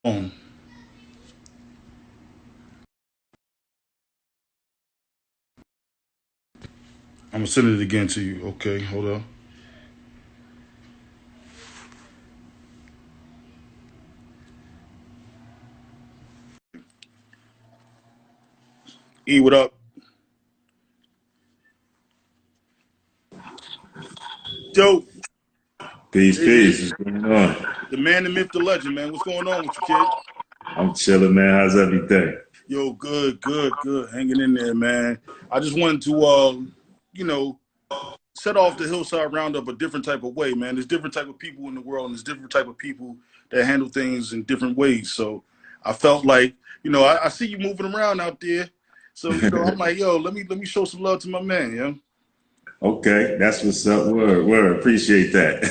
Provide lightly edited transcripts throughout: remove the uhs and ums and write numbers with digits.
I'm gonna send it again to you. Okay, hold on. E, what up? Yo, Peace, it, peace. What's going on? the man, the myth, the legend, man. What's going on with you, kid? I'm chilling, man. How's everything? Yo, good, good, good. Hanging in there, man. I just wanted to, you know, set off the Hillside Round Up a different type of way, man. There's different type of people in the world, and there's different type of people that handle things in different ways. So I felt like, I see you moving around out there. So, I'm like, yo, let me show some love to my man, Okay, that's what's up. Word, word. Appreciate that.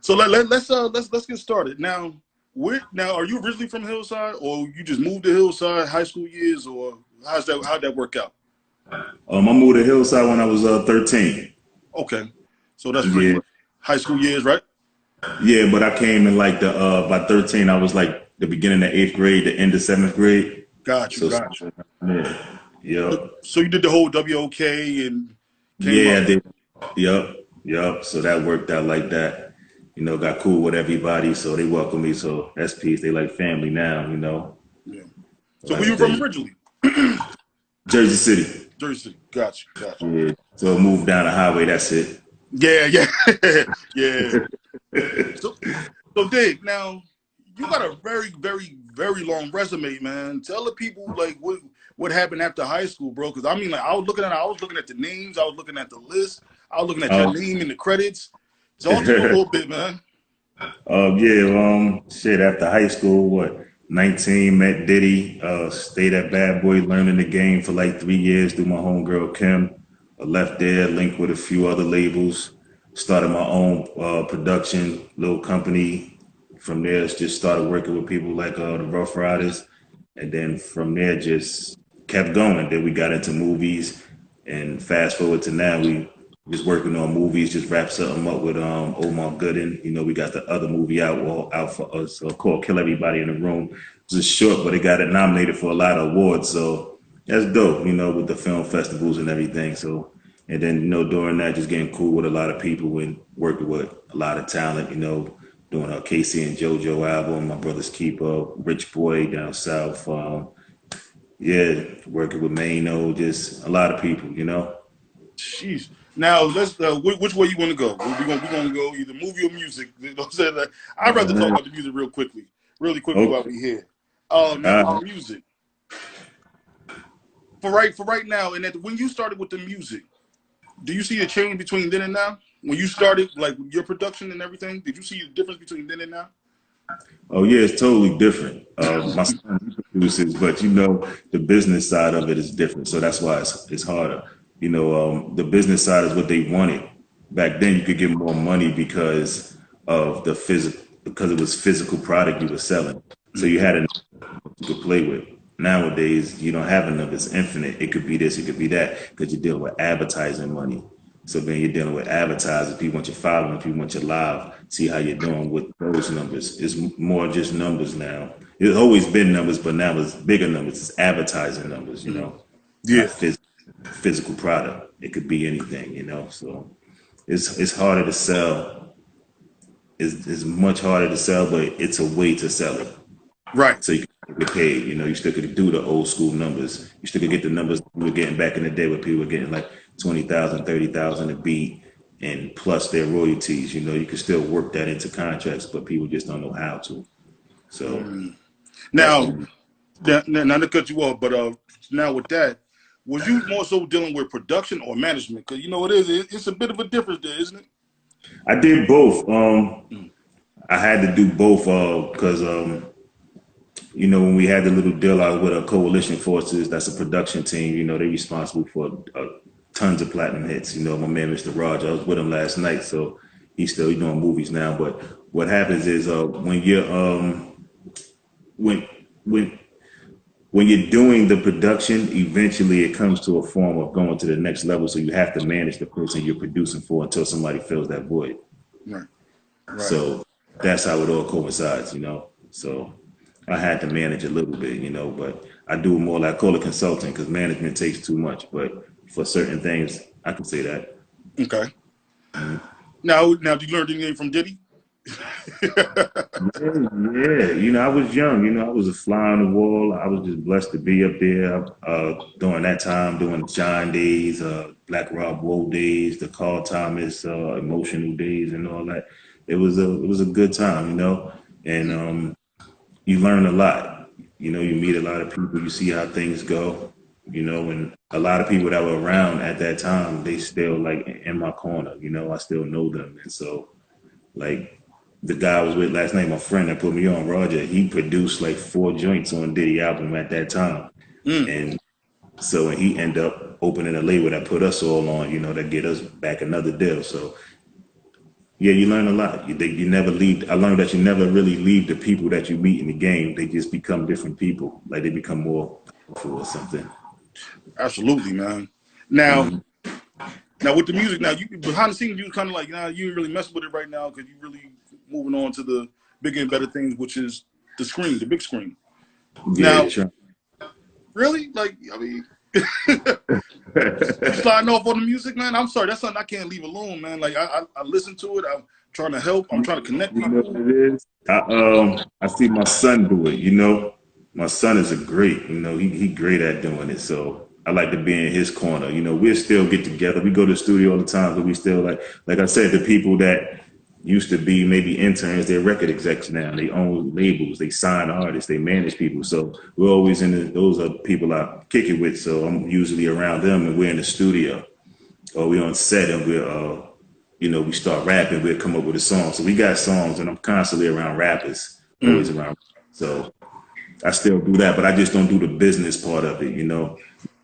So let's get started now. Now are you originally from Hillside, or you just moved to Hillside high school years, or how'd that work out? I moved to Hillside when I was 13. Okay, so that's pretty Yeah, much high school years, right? yeah, but I came in like the by 13. I was like the beginning of eighth grade, the end of seventh grade. Got you, So got you. yeah, yep, So you did the whole WOK and came yeah, up. I did. Yep, yep. So that worked out like that. Got cool with everybody, so they welcomed me. So that's peace. They like family now. Yeah. So where Like you from they originally? Jersey City. Jersey City. Got you, got you. Yeah. So move down the highway. That's it. Yeah, yeah, yeah. So so Dig, now you got a very, very, very long resume, man. Tell the people like what happened after high school, bro. Because I mean, like I was looking at the names, I was looking at the list, I was looking at your Oh, name in the credits. Talk to me a little bit, man. yeah. Shit. After high school, what? 19, met Diddy. Stayed at Bad Boy, learning the game for like 3 years. Through my homegirl Kim. I left there, linked with a few other labels. Started my own production, little company. From there, just started working with people like the Rough Riders, and then from there, just kept going. Then we got into movies, and fast forward to now, we just working on movies. Just wrap something up with Omar Gooden. We got the other movie out for us called Kill Everybody in the Room. It's just short, but it got it nominated for a lot of awards. So that's dope. With the film festivals and everything. So and then during that, just getting cool with a lot of people and working with a lot of talent. Doing a Casey and JoJo album, my brother's keeper, Rich Boy down south. Yeah, working with Mano, just a lot of people. Jeez. Now let's which way you want to go? We gonna go either movie or music. You know what I'm saying? Like, I'd rather talk about the music really quickly while Okay. we here. Oh, now with the Uh, music for right now, and when you started with the music, do you see a change between then and now? When you started, like your production and everything, did you see a difference between then and now? oh yeah, it's totally different. My son he produces, but the business side of it is different. So that's why it's harder. The business side is what they wanted. Back then, you could get more money because of the physical, because it was physical product you were selling. So you Mm-hmm. had a you could play with. Nowadays, you don't have enough. It's infinite. It could be this, it could be that, because you're dealing with advertising money. So then you're dealing with advertisers. People want your following, people want your live, see how you're doing with those numbers. It's more just numbers now. It's always been numbers, but now it's bigger numbers. It's advertising numbers, Yeah. not physical product. It could be anything. So it's harder to sell. It's much harder to sell, but it's a way to sell it. Right. So you can get paid. You still could do the old school numbers. You still could get the numbers we were getting back in the day where people were getting like 20,000, 30,000 a beat and plus their royalties. You could still work that into contracts, but people just don't know how to. So Mm. that's Now, the not to cut you off, but now with that, was you more so dealing with production or management? Because it is. It's a bit of a difference there, isn't it? I did both. Mm. I had to do both because when we had the little deal out with a coalition forces, that's a production team. They're responsible for tons of platinum hits. My man, Mr. Raj, I was with him last night, so he's still doing movies now. But what happens is when you're when when when you're doing the production, eventually it comes to a form of going to the next level. So you have to manage the person you're producing for until somebody fills that void. Right. Right. So that's how it all coincides. So I had to manage a little bit, but I do more like call it consulting because management takes too much. But for certain things, I can say that. Okay. Now, did you learn anything from Diddy? Yeah. I was young. I was a fly on the wall. I was just blessed to be up there during that time, doing the John days, Black Rob Woe days, the Carl Thomas emotional days, and all that. It was a good time, and you learn a lot. You meet a lot of people. You see how things go. And a lot of people that were around at that time, they still like in my corner. I still know them, and so like the guy I was with last night, my friend that put me on, Roger, he produced like 4 joints on Diddy album at that time. Mm, And so and he ended up opening a label that put us all on, that get us back another deal. So yeah, you learn a lot. You never leave. I learned that you never really leave the people that you meet in the game. They just become different people. Like they become more powerful or something. absolutely, man. Now, now with the music, now you behind the scenes, you kind of like, nah, you ain't really messing with it right now because you really moving on to the bigger and better things, which is the screen, the big screen. Yeah, Now, sure. really, like, I mean, you sliding off on the music, man. I'm sorry, that's something I can't leave alone, man. Like, I listen to it. I'm trying to help. I'm trying to connect You know what people. it is? I see my son do it. My son is a great. He great at doing it. So I like to be in his corner. We'll still get together. We go to the studio all the time, but we still like I said, the people that used to be maybe interns, they're record execs now. They own labels. They sign artists. They manage people. So we're always those are people I kick it with. So I'm usually around them, and we're in the studio or we on set and we start rapping, we'll come up with a song. So we got songs and I'm constantly around rappers, always Mm, around. So I still do that, but I just don't do the business part of it.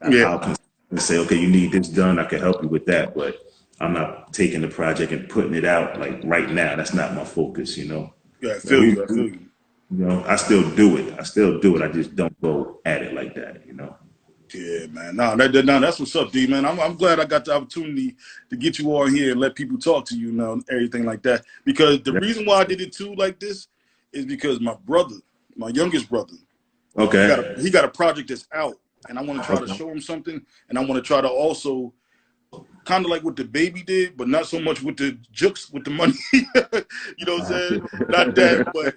yeah, I'll say, okay, you need this done. I can help you with that, but I'm not taking the project and putting it out like right now. That's not my focus. yeah. I But feel you. I feel you. I still do it. I still do it. I just don't go at it like that. Yeah, man. That's what's up, D, man. I'm glad I got the opportunity to get you on here and let people talk to you now and everything like that. Because the Yeah. reason why I did it too like this is because my brother, my youngest brother, Okay. he got a project that's out, and I want to try to Okay. show him something, and I want to try to also kind of like what the baby did, but not so much with the jukes with the money. You know what I'm saying? Not that, but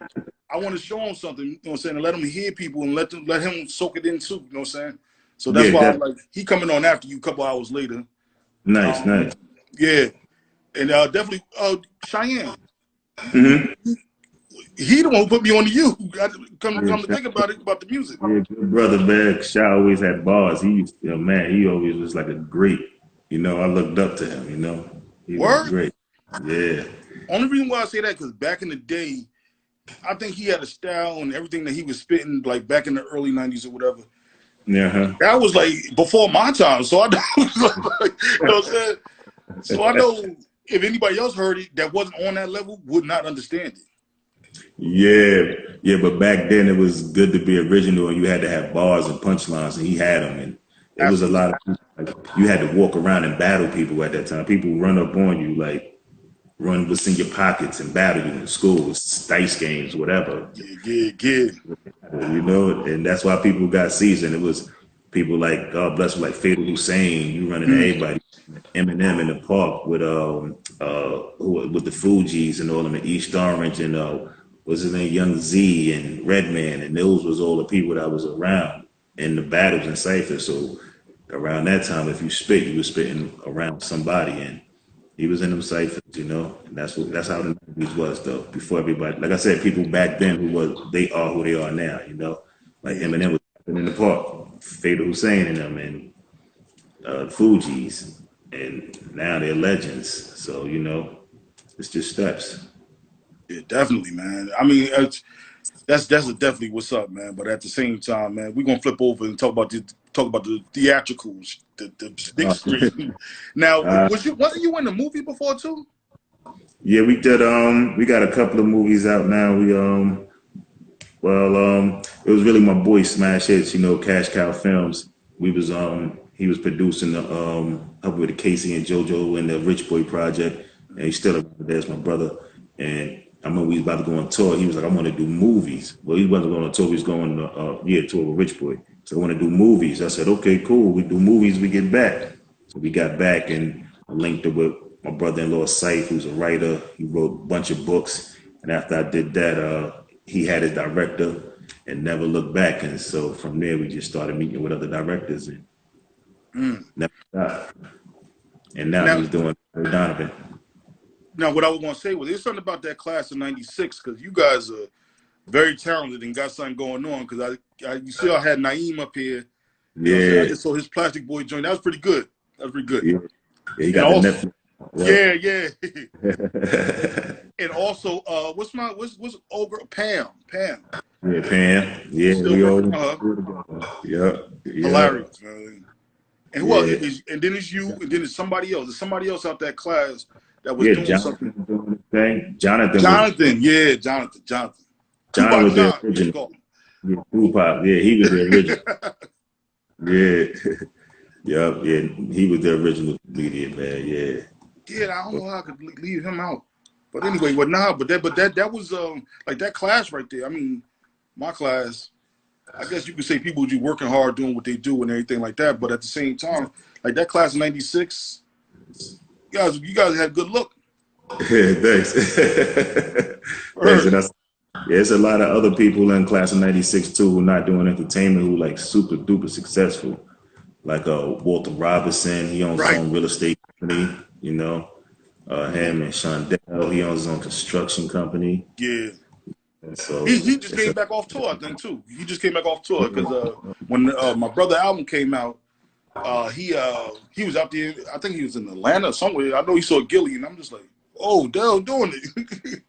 I want to show him something. You know what I'm saying? And let him hear people and let him soak it in too. You know what I'm saying? So that's Yeah, why I'm that like he coming on after you a couple hours later. nice, Um, nice. yeah, and definitely Cheyenne. He the one who put me on to you. Come to Yeah, think about it about the music. yeah, good brother, man. Sha always had bars. Man, he always was like a great. I looked up to him. He was Word. great. Yeah, Only reason why I say that because back in the day, I think he had a style and everything that he was spitting like back in the early '90s or whatever. yeah, huh? That was like before my time, so I know, you know what I'm saying. So I know if anybody else heard it that wasn't on that level would not understand it. Yeah, yeah. But back then it was good to be original, and you had to have bars and punchlines, and he had them. And it was a Absolutely. lot of like, you had to walk around and battle people at that time. People run up on you like run what's in your pockets and battle you in school, dice games, whatever. Yeah. And that's why people got seasoned. It was people like God bless them, like Fatal Hussein. You running to Mm, everybody. Eminem in the park with the Fugees and all them, and East Orange and what's his name, Young Z and Redman, and those was all the people that was around in the battles and ciphers. So around that time, if you spit, you was spitting around somebody, and he was in them ciphers. And that's how the movies was though. Before everybody, like I said, people back then they are who they are now. Like yeah, Eminem was in the park, Fatal Hussein and them, and Fugees, and now they're legends. So it's just steps. yeah, definitely, man. I mean, that's definitely what's up, man. But at the same time, man, we're gonna flip over and talk about the theatricals, the big Uh, screen. Now, uh, wasn't you in the movie before too? yeah, we did. We got a couple of movies out now. It was really my boy Smash Hits. Cash Cow Films. He was producing helping with the Casey and JoJo and the Rich Boy project, and he's still there's my brother, and I remember we was about to go on tour. He was like, I want to do movies. Well, he wasn't going on tour. He was going to, tour with Rich Boy. So I want to do movies. I said, okay, cool. We do movies. We get back. So we got back and I linked up with my brother-in-law, Saif, who's a writer. He wrote a bunch of books. And after I did that, he had his director and never looked back. And so from there, we just started meeting with other directors and never stopped. And now Now, he's doing Donovan. now, what I was going to say was there's something about that class of '96 because you guys are very talented and got something going on. Because you see, I had Naeem up here. You know what I'm saying? I Yeah. just saw his Plastic Boy joint. That was pretty good. That was pretty good. Yeah. Yeah, he And got the also, Netflix. yeah. Yep. And also, what's old girl Pam? Pam. Yeah, Pam. Yeah, Still we all working on her. do together. Yep. Yeah. Hilarious, man. And who else? Yeah. And then it's you, and then it's somebody else. There's somebody else out that class that was Yeah, doing Jonathan something. was doing his thing. Jonathan Tupac was the John, what you original. call him. Yeah, Tupac. Yeah, he was the original. Yeah. Yep. Yeah. He was the original comedian, man. Yeah. Yeah, I don't know how I could leave him out. But anyway, that was like that class right there. I mean, my class, I guess you could say people were working hard doing what they do and everything like that. But at the same time, like that class in '96, you guys had good look. Thanks. Thanks. And there's a lot of other people in class of '96 too who not doing entertainment who like super duper successful. Like Walter Robinson, he owns his Right. own real estate company, you know. Him and Shondell, he owns his own construction company. Yeah. And so He just came back off tour, I think, too. He just came back off tour because when my brother album came out, he was out there. I think he was in Atlanta somewhere. I know he saw Gilly, and I'm just like, oh, Dell doing it.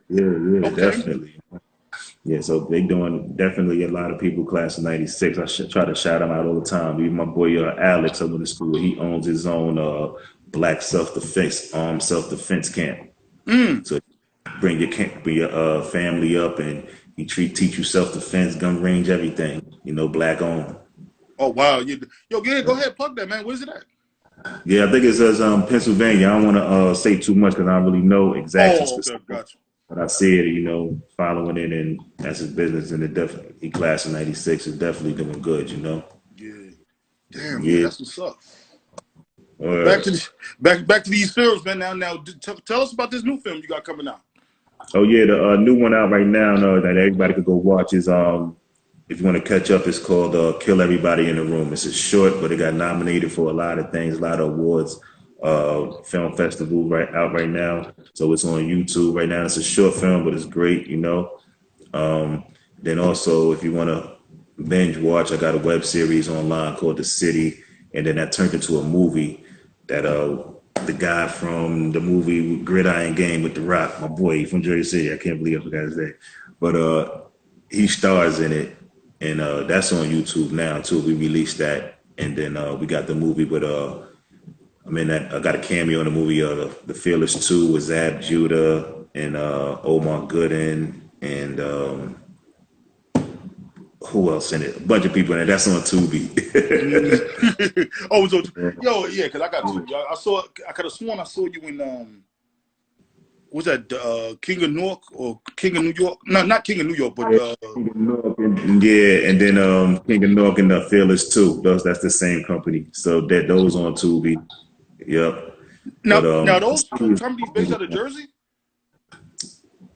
yeah, Okay. definitely. Yeah, so they doing definitely a lot of people class of '96. I should try to shout them out all the time. Even my boy Alex, I went to school. He owns his own black armed self defense camp. So bring your family up, and he teach you self defense, gun range, everything. You know, black owned. Oh wow, yeah. Yo, yeah, go ahead, plug that, man. Where's it at? Yeah, I think it says Pennsylvania. I don't want to say too much because I don't really know exact and Oh, okay, specific. gotcha. But I see it, you know, following it, and that's his business. And it definitely, he class of '96 is definitely doing good, you know. Yeah. Damn, yeah, Yeah. that's what's up. Uh, Back to these films, man. Now, tell us about this new film you got coming out. oh yeah, the new one out right now that everybody could go watch is if you want to catch up, it's called Kill Everybody in the Room. It's a short, but it got nominated for a lot of things, a lot of awards. Film festival out right now, so it's on YouTube right now. It's a short film, but it's great, you know. Then also, if you want to binge watch, I got a web series online called The City, and then that turned into a movie that the guy from the movie Gridiron Game with The Rock, my boy from Jersey City, I can't believe I forgot his name, but he stars in it, and that's on YouTube now too. We released that, and then we got the movie with I got a cameo in the movie The Fearless 2 with Zab Judah and Omar Gooden and who else in it? A bunch of people in it. That's on Tubi. Oh, so yo, yeah, because I got two. I could have sworn I saw you in was that King of Newark or King of New York? No, not King of New York, but King of Newark and then King of Newark and The Fearless 2. That's the same company. So those on Tubi. Yep. now But those two companies based out of Jersey.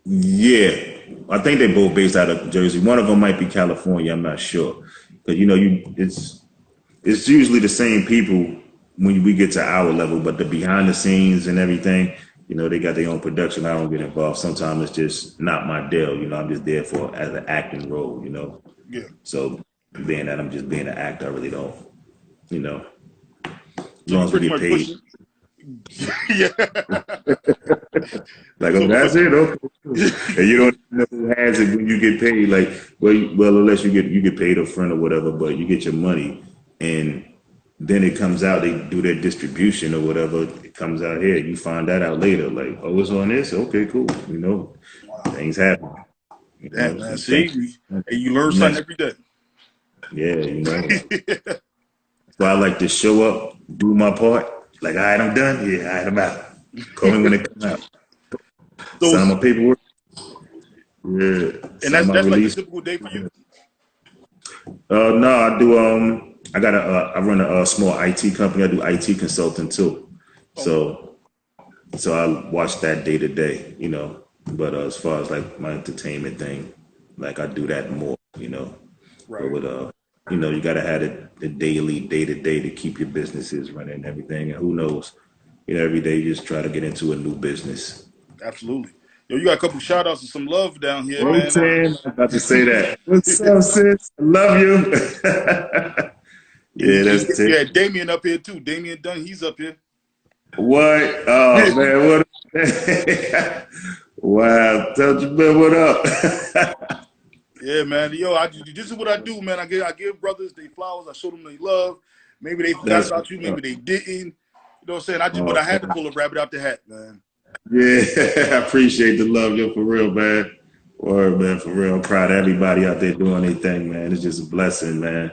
yeah, I think they're both based out of Jersey. One of them might be California. I'm not sure, because you know, it's usually the same people when we get to our level, but the behind the scenes and everything, you know, they got their own production. I don't get involved. Sometimes it's just not my deal. You know, I'm just there for as an acting role. You know, Yeah. so being that I'm just being an actor, I really don't. You know, as So long you as we pretty get much paid. yeah. Like, oh, that's it. Okay. And you don't know who has it when you get paid. Like, well, unless you get paid up front or whatever, but you get your money, and then it comes out. They do their distribution or whatever. It comes out here. You find that out later. Like, oh, it's on this. Okay, cool. You know, things happen. You Damn, know, man. See, you learn something every day. yeah, you know. So I like to show up, do my part. Like, all right, I'm done. Yeah, all right, I'm out. Call me when it comes out. So Sign my paperwork. Yeah. And Some I that's like a release. typical day for you. No, I do. I got I run a small IT company. I do IT consulting too. Okay. So I watch that day to day, you know. But as far as like my entertainment thing, like I do that more, you know. But Right. with you know, you gotta have the daily, day to day to keep your businesses running and everything. And who knows, you know, every day you just try to get into a new business. Absolutely. Yo, you got a couple shout outs and some love down here, Hey man. Tim, I'm about to say that. What's up, sis? I love you. Yeah, that's Tim. Yeah, Damien up here too. Damien Dunn, he's up here. What? Yeah, Oh man, what? Wow, tell your man what up. yeah, man. Yo, this is what I do, man. I give brothers they flowers. I show them they love. Maybe they forgot That's about you. what's Maybe up. they didn't. You know what I'm saying? But Oh I had to man. pull a rabbit out the hat, man. Yeah, I appreciate the love, yo, for real, man. Word, man, for real. I'm proud of everybody out there doing their thing, man. It's just a blessing, man.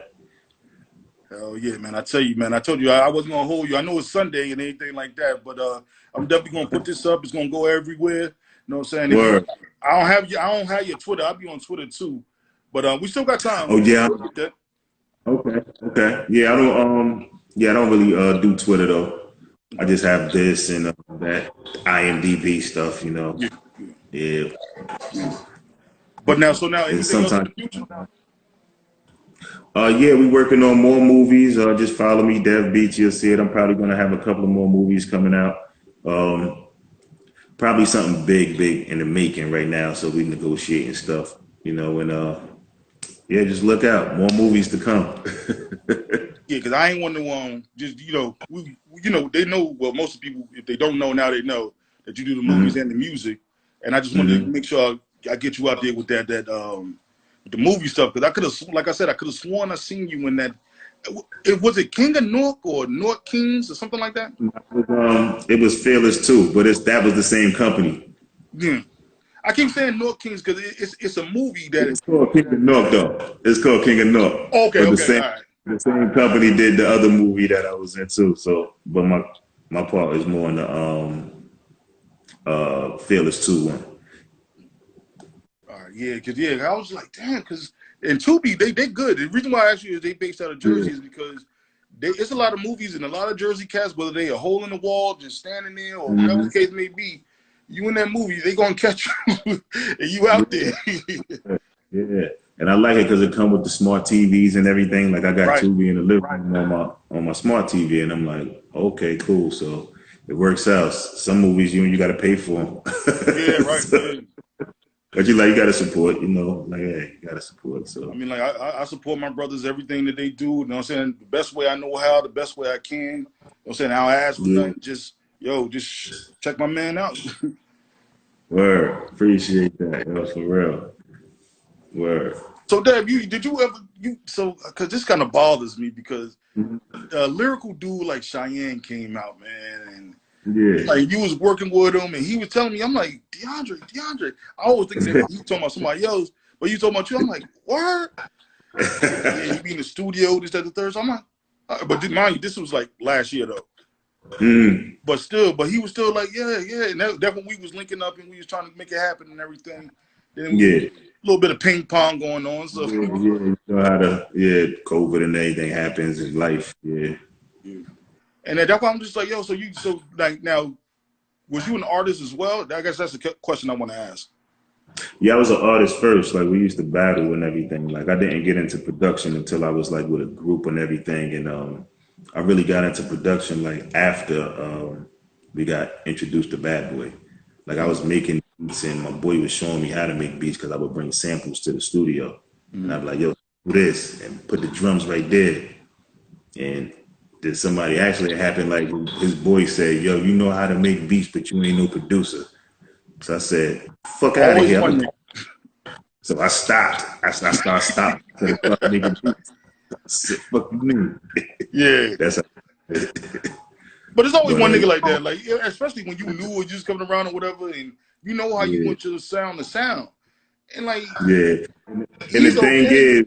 Hell yeah, man. I tell you, man. I told you I wasn't gonna hold you. I know it's Sunday and anything like that, but I'm definitely gonna put this up. It's gonna go everywhere. You know what I'm saying? If you, Word. I don't have your Twitter. I'll be on Twitter too, but we still got time. Oh yeah. We'll get that. Okay. Okay. Yeah, I don't really do Twitter though. I just have this and that IMDb stuff, you know. Yeah, yeah, Yeah. yeah. But now, so now, And anything else in sometimes the future? yeah, we working on more movies. Just follow me, Dev Beats. You'll see it. I'm probably gonna have a couple of more movies coming out. Um, Probably something big in the making right now. So we negotiating stuff, you know, and yeah, just look out. More movies to come. Yeah, because I ain't want to just they know, well, most of the people, if they don't know now, they know that you do the movies Hmm. and the music, and I just wanted to Hmm. make sure I get you out there with that with the movie stuff, because I could have, like I said, I could have sworn I seen you in that. It was it King of Nork or Nork Kings or something like that. It was Fearless too, but that was the same company. Yeah, I keep saying Nork Kings because it's a movie that. It's called King of North though. It's called King of North, Okay, but okay, all right. the same company did the other movie that I was in too. So, but my part is more in the Fearless 2 one. All right, yeah, because I was like, damn, because and Tubi they good. The reason why I asked you is they based out of Yeah. Jersey is because it's a lot of movies and a lot of Jersey cats, whether they a hole in the wall, just standing there, or whatever Hmm. the case may be. You in that movie, they gonna catch you, and you out there. Yeah, and I like it because it come with the smart TVs and everything. Like I got Right. Tubi in the living room on my smart TV, and I'm like, okay, cool. So it works out. Some movies you got to pay for Yeah, them, right. Yeah. but you got to support. You know, like hey, you got to support. I So mean, like I support my brothers, everything that they do. You know what I'm saying? The best way I know how, the best way I can. You know what I'm saying? I don't ask for yeah, nothing. Just check my man out. word. Appreciate that. Yo, for real. Word. So, Deb, did you ever because this kind of bothers me because lyrical dude like Cheyenne came out, man, and Yeah. like you was working with him, and he was telling me, I'm like, DeAndre. I always thinking that he was talking about somebody else, but you talking about you. I'm like, word? He was like, yeah, he be in the studio, this, that, the third. So I'm like, but mind you, this was like last year though. Mm. But he was still like, yeah, and that when we was linking up and we was trying to make it happen and everything. Then we Yeah. a little bit of ping pong going on, so. Yeah, yeah, you know how to, yeah, COVID and everything happens in life. Yeah. Yeah. And that's why I'm just like, yo, so like now, was you an artist as well? I guess that's the question I want to ask. Yeah, I was an artist first. Like we used to battle and everything. Like I didn't get into production until I was like with a group and everything. And I really got into production like after we got introduced to Bad Boy. Like I was making beats and my boy was showing me how to make beats because I would bring samples to the studio. And Mm-hmm. I'd be like, yo, do this and put the drums right there. And then somebody actually it happened like his boy said, yo, you know how to make beats, but you ain't no producer. So I said, fuck out of Always here. one nigga. So I stopped. I started stopping. So the fuck nigga beats. I said, fuck you mean? Yeah, That's how, but it's always but one nigga like that. Like especially when you knew or just coming around or whatever, and you know how you yeah, want your sound to sound, and like yeah. And he's okay.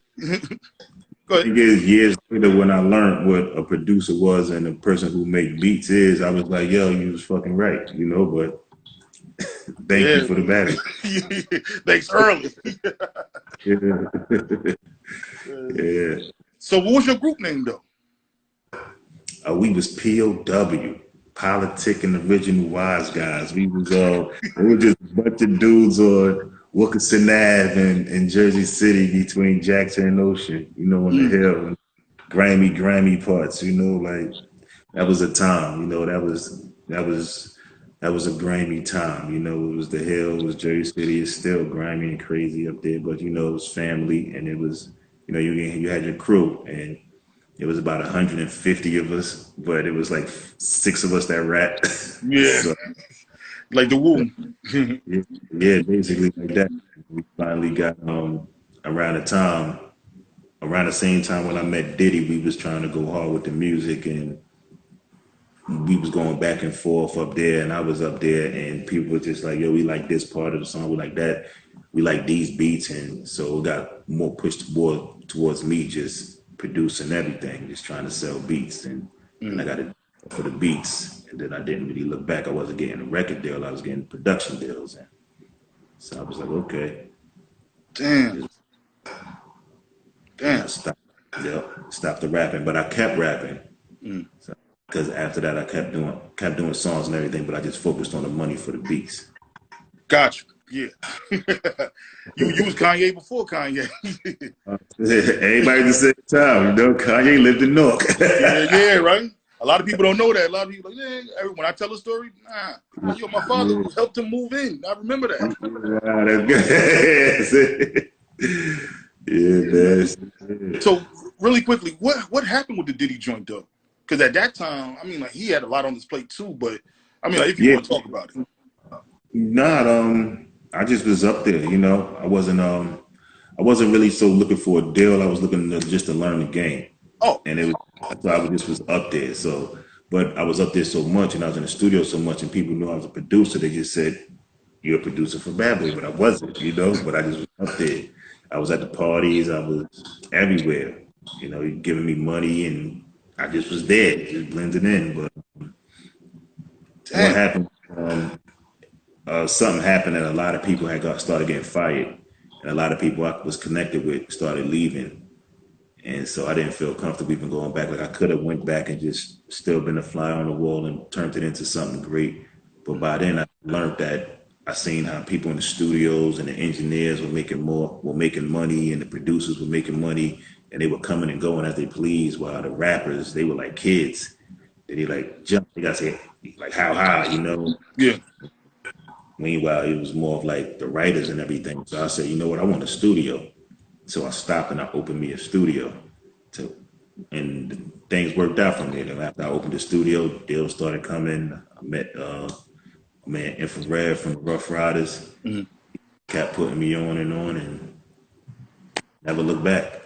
Go ahead. thing is, years later when I learned what a producer was and a person who make beats is, I was like, yo, you was fucking right, you know. But Thank you Yeah. for the battery. Thanks early. Yeah. Yeah. So what was your group name though? We was POW, Politic and Original Wise Guys. We were just a bunch of dudes on Wilkinson Ave in Jersey City between Jackson and Ocean, on the Mm, hill, grimy parts, like that was a time, that was a grimy time, it was the hill, it was Jersey City, it's still grimy and crazy up there, but it was family and it was, you had your crew and it was about 150 of us, but it was like six of us that rap. yeah, So like the Woo. yeah, yeah, basically like that. We finally got around the time, around the same time when I met Diddy, we was trying to go hard with the music and we was going back and forth up there and I was up there and people were just like, yo, we like this part of the song, we like that, we like these beats. And so it got more pushed more towards me just producing everything, just trying to sell beats. And I Mm, got it for the beats. And then I didn't really look back. I wasn't getting a record deal, I was getting production deals. And so I was like, okay. I damn, just, and I damn. stopped the rapping, but I kept rapping. Mm. So, because after that, I kept doing songs and everything, but I just focused on the money for the beats. Gotcha. Yeah. You was Kanye before Kanye. Everybody at the same time, Kanye lived in Newark. Yeah, yeah, right. A lot of people don't know that. A lot of people like, when I tell a story, yo, my father Yeah, helped him move in. I remember that. wow, that's good. Yeah, Yeah, man. man. So really quickly, what happened with the Diddy joint though? Because at that time, I mean, like he had a lot on his plate too. But I mean, like, if you Yeah, want to talk about it, not I just was up there, I wasn't really so looking for a deal. I was looking just to learn the game. oh, And it was so I just was up there. So, but I was up there so much, and I was in the studio so much, and people knew I was a producer. They just said, "You're a producer for Bad Boy," but I wasn't, But I just was up there. I was at the parties. I was everywhere, giving me money, and I just was there, just blending in. But what damn, happened? Something happened, and a lot of people started getting fired, and a lot of people I was connected with started leaving. And so I didn't feel comfortable even going back. Like I could have went back and just still been a fly on the wall and turned it into something great. But by then I learned that I seen how people in the studios and the engineers were making money and the producers were making money and they were coming and going as they pleased while the rappers, they were like kids. They like jump, they gotta say like how high. yeah, Meanwhile, it was more of like the writers and everything. So I said, you know what, I want a studio. So I stopped and I opened me a studio to, and things worked out from there. Then after I opened the studio, deals started coming. I met man Infrared from the Rough Riders, mm, kept putting me on and never looked back,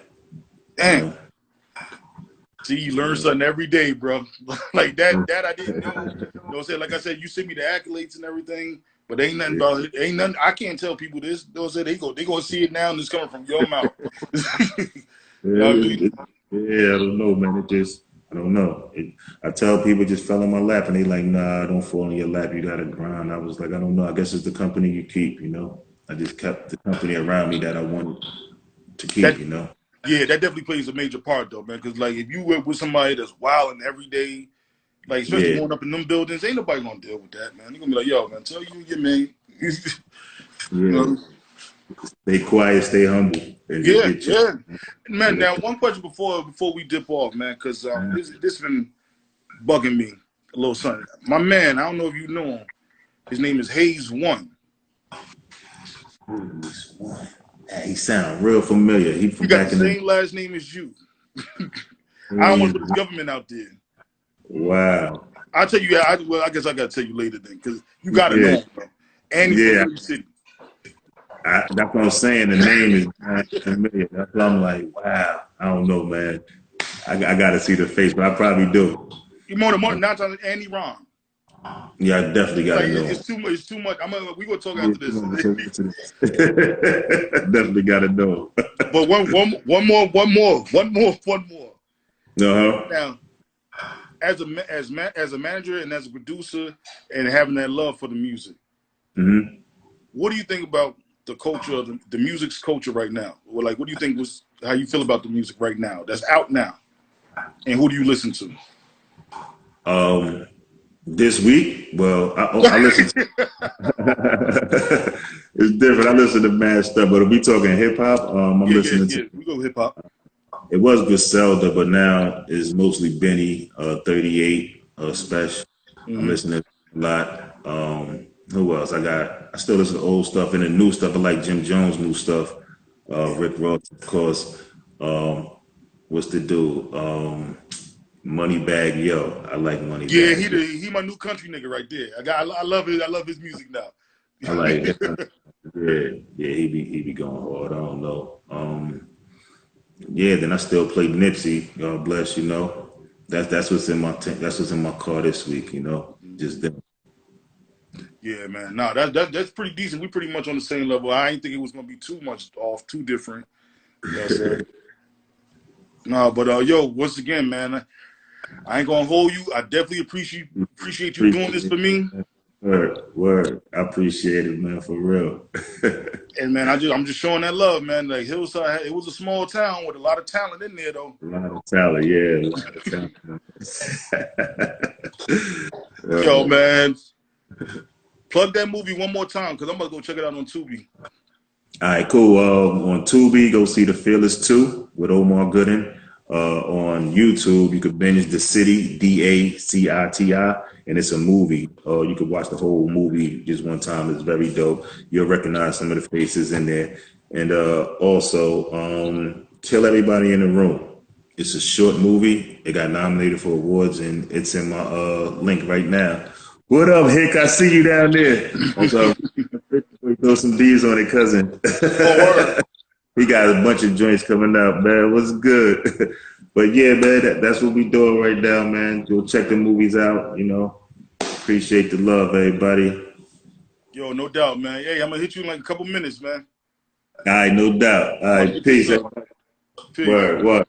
you damn. know. See, you learn Yeah. something every day, bro. Like that I didn't know. You know what I'm saying? Like I said, you send me the accolades and everything, but ain't nothing Yeah. about it. Ain't nothing. I can't tell people this. They gonna see it now, and it's coming from your mouth. You know what I mean? Yeah, I don't know, man. I don't know. I tell people it just fell in my lap, and they like, nah, don't fall in your lap. You gotta grind. I was like, I don't know. I guess it's the company you keep. I just kept the company around me that I wanted to That keep. yeah, that definitely plays a major part though, man. Because like if you were with somebody that's wild and every day, like especially Yeah, going up in them buildings, ain't nobody gonna deal with that, man. They're gonna be like, yo, man, tell you and your man. You yeah. know? Stay quiet, stay humble, and just Yeah, get your. yeah, man. Now, one question before we dip off, man, because this been bugging me a little something. My man, I don't know if you know him. His name is Hayes One. He sound real familiar. He He from got the back in the. same last name as you. I don't want to put his Hey, government out there. wow. I'll tell you. Well, I guess I got to tell you later then, because you got to know Yeah, him, man. And he's from yeah. Jersey City. That's what I'm saying. The name is not familiar. That's why I'm like, wow. I don't know, man. I got to see the face, but I probably do. He more than 9 times, and he wrong. Yeah, I definitely got to Like know him. it's too much. It's too much. We gonna talk Yeah, after come this. on, so to this. Definitely got to know. But one more. Uh-huh. Now, as a manager and as a producer and having that love for the music, Mm-hmm. What do you think about the culture of the music's culture right now? Or like, what do you think was how you feel about the music right now that's out now, and who do you listen to? This week, well, I listen to it's different. I listen to mad stuff, but if we talking hip hop, I'm Yeah, yeah, listening to yeah. We go hip hop. it was Griselda, but now it's mostly Benny, 38, Special. I'm Mm-hmm. listening a lot. Who else? I still listen to old stuff and the new stuff. I like Jim Jones' new stuff. Rick Ross, of course. Um, what's the dude? Moneybag Yo. I like Yeah, Moneybag Yo. he my new country nigga right there. I love it. I love his music now. I like him. Yeah, yeah, he be going hard. I don't know. Yeah, then I still play Nipsey. God bless, you know. That's what's in my that's what's in my car this week, you know. Just them. Yeah, man. No, that's pretty decent. We pretty much on the same level. I ain't think it was gonna be too much off, too different. You know what I'm saying? No, but yo, once again, man, I ain't gonna hold you. I definitely appreciate you doing this Appreciate for me. it. Word. I appreciate it, man, for real. And man, I'm just showing that love, man. Like Hillside, it was a small town with a lot of talent in there, though. A lot of talent, yeah, a lot of talent. Yo, man, plug that movie one more time because I'm gonna go check it out on Tubi. All right, cool. On Tubi, go see The Fearless 2 with Omar Gooden. On YouTube, you could binge The City, Daciti, and it's a movie. You could watch the whole movie just one time. It's very dope. You'll recognize some of the faces in there. And also, Kill Everybody in the Room. It's a short movie. It got nominated for awards, and it's in my link right now. What up, Hick? I see you down there. We throw some D's on it, cousin. Oh, word. He got a bunch of joints coming out, man. What's good? But yeah, man, that's what we doing right now, man. Go check the movies out, you know. Appreciate the love, everybody. Yo, no doubt, man. Hey, I'm gonna hit you in like a couple minutes, man. All right, no doubt. All I'm about to right, get this peace. up. Everybody. Peace. Word.